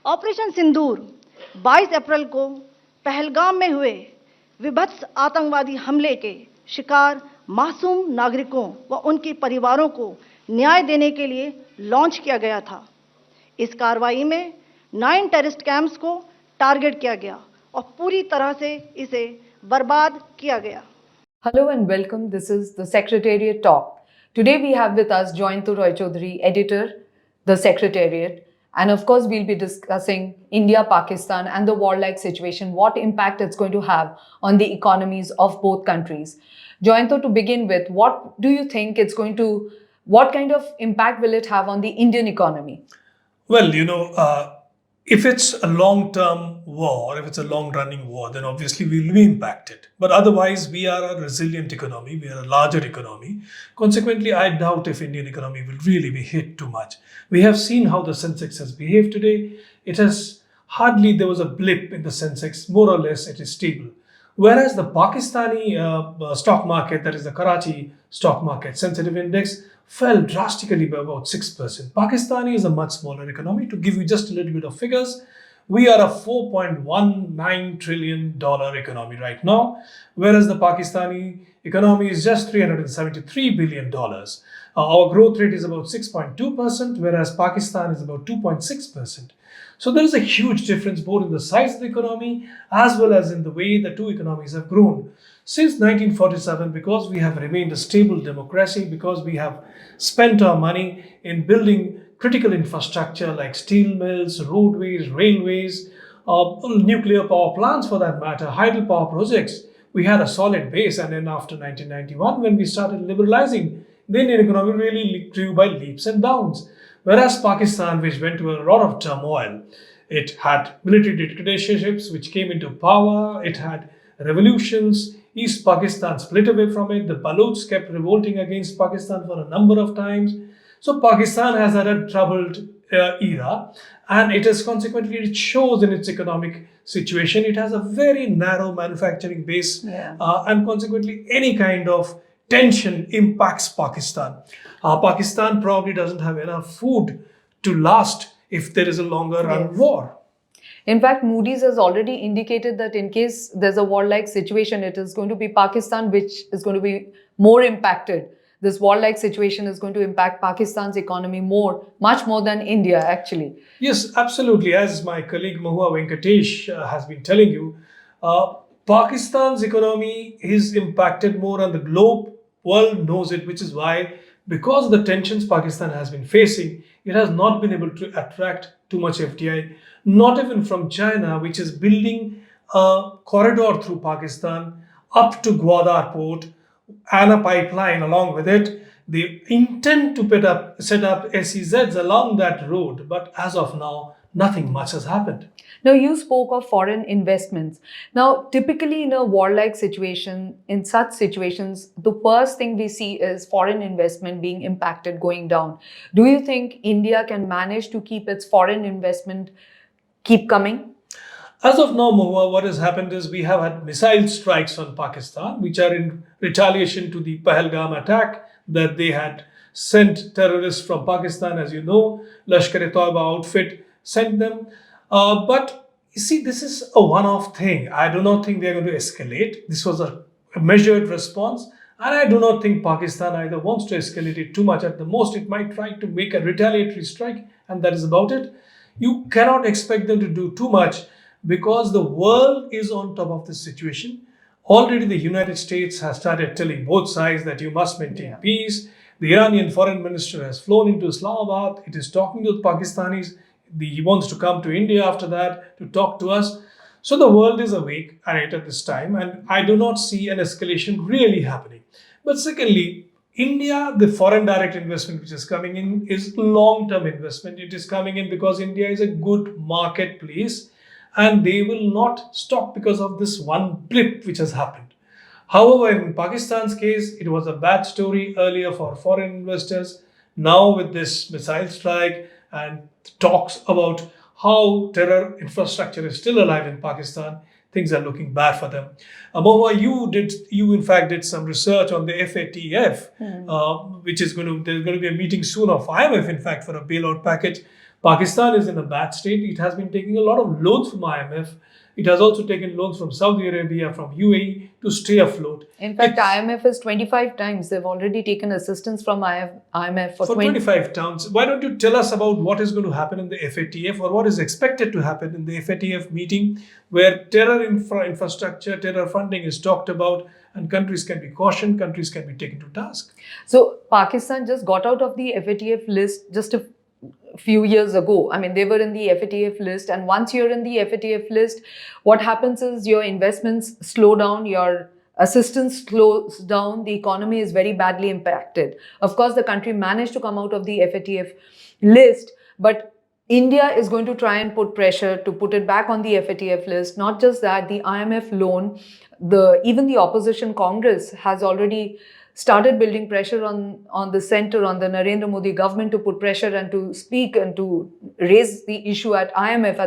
Operation सिंदूर 22 अप्रैल को पहलगाम में हुए विभत्स आतंकवादी हमले के शिकार मासूम नागरिकों व उनके परिवारों को न्याय देने के लिए लॉन्च किया गया था। इस कार्रवाई में 9 टेररिस्ट कैंप्स को टारगेट किया गया और पूरी तरह से इसे बर्बाद किया गया। Hello and welcome. This is the Secretariat Talk. Today we have with us Jayanta Chowdhury, editor, the Secretariat. And of course, we'll be discussing India, Pakistan and the war-like situation, what impact it's going to have on the economies of both countries. Jayanta, to begin with, what do you think what kind of impact will it have on the Indian economy? Well, if it's a long-term war, if it's a long-running war, then obviously we will be impacted. But otherwise, we are a resilient economy. We are a larger economy. Consequently, I doubt if Indian economy will really be hit too much. We have seen how the Sensex has behaved today. There was a blip in the Sensex. More or less, it is stable. Whereas the Pakistani stock market, that is the Karachi stock market sensitive index, fell drastically by about 6%. Pakistani is a much smaller economy. To give you just a little bit of figures, we are a $4.19 trillion economy right now, whereas the Pakistani economy is just $373 billion. Our growth rate is about 6.2%, whereas Pakistan is about 2.6%. So there is a huge difference both in the size of the economy as well as in the way the two economies have grown. Since 1947, because we have remained a stable democracy, because we have spent our money in building critical infrastructure like steel mills, roadways, railways, nuclear power plants for that matter, hydropower projects, we had a solid base. And then after 1991, when we started liberalizing, the Indian economy really grew by leaps and bounds. Whereas Pakistan, which went through a lot of turmoil, it had military dictatorships which came into power, it had revolutions, East Pakistan split away from it, the Balochs kept revolting against Pakistan for a number of times. So Pakistan has had a troubled era, and it shows in its economic situation. It has a very narrow manufacturing base, and consequently any kind of tension impacts Pakistan. Pakistan probably doesn't have enough food to last if there is a longer run war. In fact, Moody's has already indicated that in case there's a war-like situation, it is going to be Pakistan which is going to be more impacted. This war-like situation is going to impact Pakistan's economy much more than India, actually. Yes, absolutely. As my colleague Mahua Venkatesh has been telling you, Pakistan's economy is impacted more, and the globe world knows it, which is why, because of the tensions Pakistan has been facing, it has not been able to attract too much FDI, not even from China, which is building a corridor through Pakistan up to Gwadar port and a pipeline along with it. They intend to set up SEZs along that road, but as of now, nothing much has happened. Now, you spoke of foreign investments. Now, typically in a war-like situation, in such situations, the first thing we see is foreign investment being impacted, going down. Do you think India can manage to keep its foreign investment keep coming? As of now, Mahua, what has happened is we have had missile strikes on Pakistan, which are in retaliation to the Pahalgam attack that they had sent terrorists from Pakistan. As you know, Lashkar-e-Taiba outfit sent them. But you see, this is a one-off thing. I do not think they are going to escalate. This was a measured response. And I do not think Pakistan either wants to escalate it too much. At the most, it might try to make a retaliatory strike, and that is about it. You cannot expect them to do too much because the world is on top of this situation. Already the United States has started telling both sides that you must maintain peace. The Iranian foreign minister has flown into Islamabad. It is talking to the Pakistanis. He wants to come to India after that to talk to us. So the world is awake at this time, and I do not see an escalation really happening. But secondly, India, the foreign direct investment which is coming in is long-term investment. It is coming in because India is a good marketplace, and they will not stop because of this one blip which has happened. However, in Pakistan's case, it was a bad story earlier for foreign investors. Now with this missile strike and talks about how terror infrastructure is still alive in Pakistan, things are looking bad for them. Mahua, you in fact did some research on the FATF, which is there's going to be a meeting soon of IMF, in fact, for a bailout package. Pakistan is in a bad state. It has been taking a lot of loans from IMF. It has also taken loans from Saudi Arabia, from UAE to stay afloat. In fact, IMF is 25 times. They've already taken assistance from IMF for 25 times. Why don't you tell us about what is going to happen in the FATF, or what is expected to happen in the FATF meeting, where terror infrastructure, terror funding is talked about, and countries can be cautioned, countries can be taken to task. So Pakistan just got out of the FATF list just a few years ago. I mean, they were in the FATF list, and once you're in the FATF list, what happens is your investments slow down, your assistance slows down, the economy is very badly impacted. Of course, the country managed to come out of the FATF list, but India is going to try and put pressure to put it back on the FATF list. Not just that, the IMF loan, even the opposition Congress has already started building pressure on the center, on the Narendra Modi government, to put pressure and to speak and to raise the issue at IMF,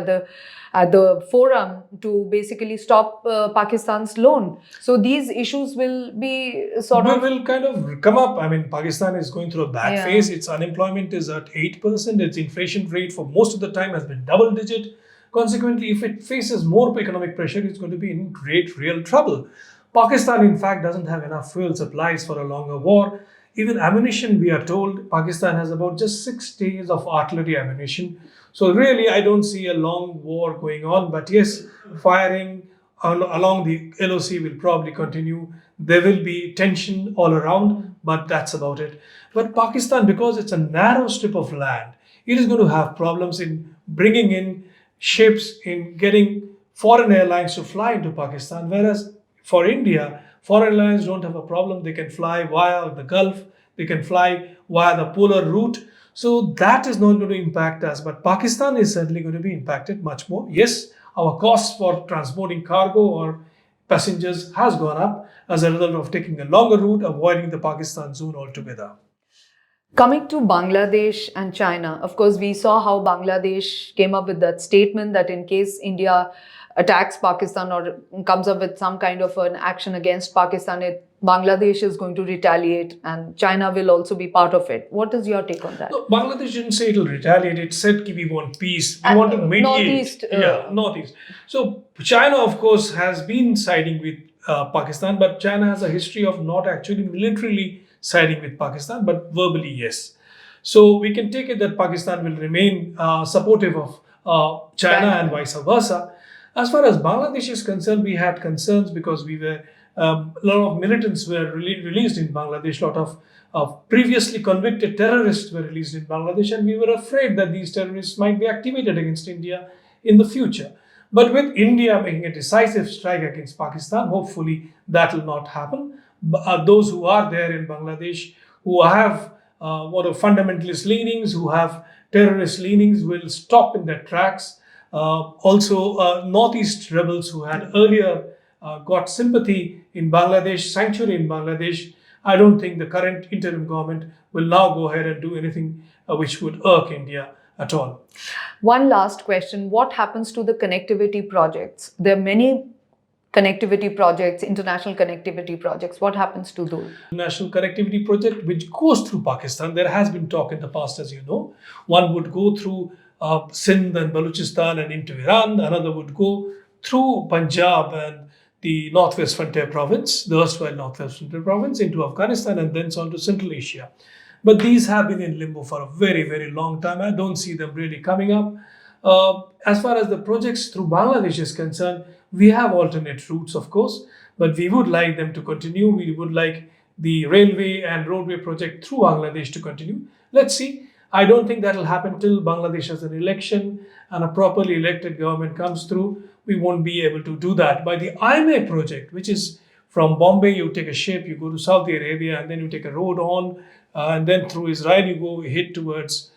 at the forum, to basically stop Pakistan's loan. So these issues will be will kind of come up. I mean, Pakistan is going through a bad phase. Its unemployment is at 8%. Its inflation rate for most of the time has been double digit. Consequently, if it faces more economic pressure, it's going to be in great real trouble. Pakistan, in fact, doesn't have enough fuel supplies for a longer war. Even ammunition, we are told, Pakistan has about just 6 days of artillery ammunition. So really, I don't see a long war going on. But yes, firing along the LOC will probably continue. There will be tension all around, but that's about it. But Pakistan, because it's a narrow strip of land, it is going to have problems in bringing in ships, in getting foreign airlines to fly into Pakistan, whereas for India, foreign airlines don't have a problem. They can fly via the Gulf. They can fly via the polar route. So that is not going to impact us. But Pakistan is certainly going to be impacted much more. Yes, our costs for transporting cargo or passengers has gone up as a result of taking a longer route, avoiding the Pakistan zone altogether. Coming to Bangladesh and China, of course, we saw how Bangladesh came up with that statement that in case India attacks Pakistan or comes up with some kind of an action against Pakistan, Bangladesh is going to retaliate, and China will also be part of it. What is your take on that? No, Bangladesh didn't say it will retaliate. It said we want peace. We want to mediate. Northeast. Northeast. So China, of course, has been siding with Pakistan, but China has a history of not actually militarily siding with Pakistan, but verbally, yes. So we can take it that Pakistan will remain supportive of China and vice versa. As far as Bangladesh is concerned, we had concerns because a lot of militants were released in Bangladesh. A lot of previously convicted terrorists were released in Bangladesh, and we were afraid that these terrorists might be activated against India in the future. But with India making a decisive strike against Pakistan, hopefully that will not happen. Those who are there in Bangladesh, who have fundamentalist leanings, who have terrorist leanings, will stop in their tracks. Also, Northeast rebels who had earlier got sympathy in Bangladesh, sanctuary in Bangladesh, I don't think the current interim government will now go ahead and do anything which would irk India at all. One last question. What happens to the connectivity projects? There are many connectivity projects, international connectivity projects. What happens to those? National connectivity project which goes through Pakistan. There has been talk in the past, as you know. One would go through Sindh and Balochistan and into Iran. Another would go through Punjab and the Northwest Frontier Province, the erstwhile Northwest Frontier Province, into Afghanistan and then on to Central Asia. But these have been in limbo for a very, very long time. I don't see them really coming up. As far as the projects through Bangladesh is concerned, we have alternate routes, of course, but we would like them to continue. We would like the railway and roadway project through Bangladesh to continue. Let's see. I don't think that will happen till Bangladesh has an election and a properly elected government comes through. We won't be able to do that. By the IMA project, which is from Bombay, you take a ship, you go to Saudi Arabia, and then you take a road on, and then through Israel, you go hit towards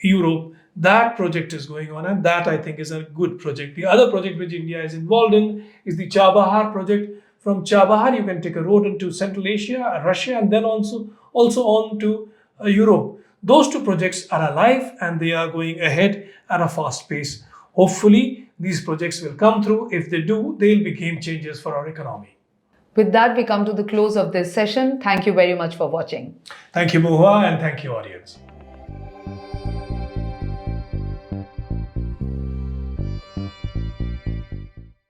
Europe. That project is going on, and that I think is a good project. The other project which India is involved in is the Chabahar project. From Chabahar, you can take a road into Central Asia, Russia, and then also on to Europe. Those two projects are alive and they are going ahead at a fast pace. Hopefully, these projects will come through. If they do, they'll be game changers for our economy. With that, we come to the close of this session. Thank you very much for watching. Thank you, Mahua, and thank you, audience.